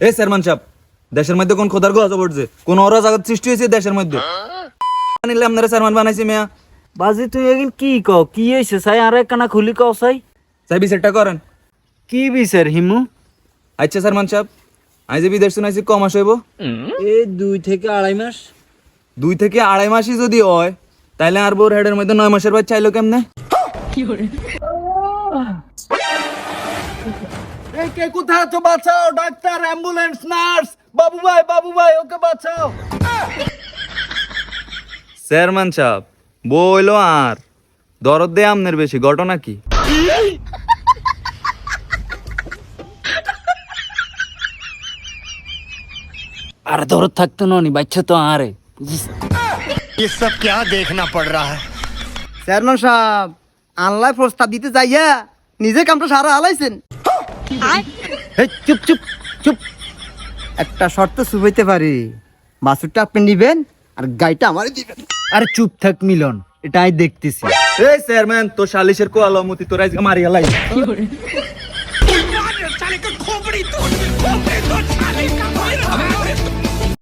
এ chairman সাহেব, দেশের মধ্যে কোন খোদার গজব উঠছে, কোন অরাজকতা সৃষ্টি হয়েছে দেশের মধ্যে? নিলে আপনারা চেয়ারম্যান বানাইছি মেয়া। বাজি তুই এখন কি কও, কি হয়েছে চাই আর একখানা খুলি কও চাই। চাই বিচারটা করেন। কি বিচার হিমু? আচ্ছা চেয়ারম্যান সাহেব, আমি যে বিদেশ শুনাইছি ক মাস হইব? এই 2 থেকে 2.5 মাস। 2 থেকে 2.5 মাসই যদি হয়, তাইলে আর বোর হেডের মধ্যে 9 মাসের বাচ্চা চাইলো কেমনে? এই কে কোথায় আছো? বাঁচাও! Doctor, ambulance, nurse! বাবু ভাই ওকে বাঁচাও! চেয়ারম্যান সাহেব, বইলো আর দরদ দে আমনের বেশি, ঘটনা কি? আর দরদ থাকতো না নি, বাচ্চা তো আরে বুঝিস। ये सब क्या देखना पड़ रहा है। চেয়ারম্যান সাহেব আল্লাহ প্রস্তাব দিতে যাইয়া নিজে কামটা সারা হালাইছেন। এই চুপ চুপ চুপ, একটা শর্ত চুপাইতে পারি, বাছুরটা আপনি নিবেন আর গাইটা আমারই দিবেন। আরে চুপ থাক মিলন, এটাই দেখতেছি। এই চেয়ারম্যান, তো সালিশের কোয়ালমতি তোর আজকে মারিয়া লাই।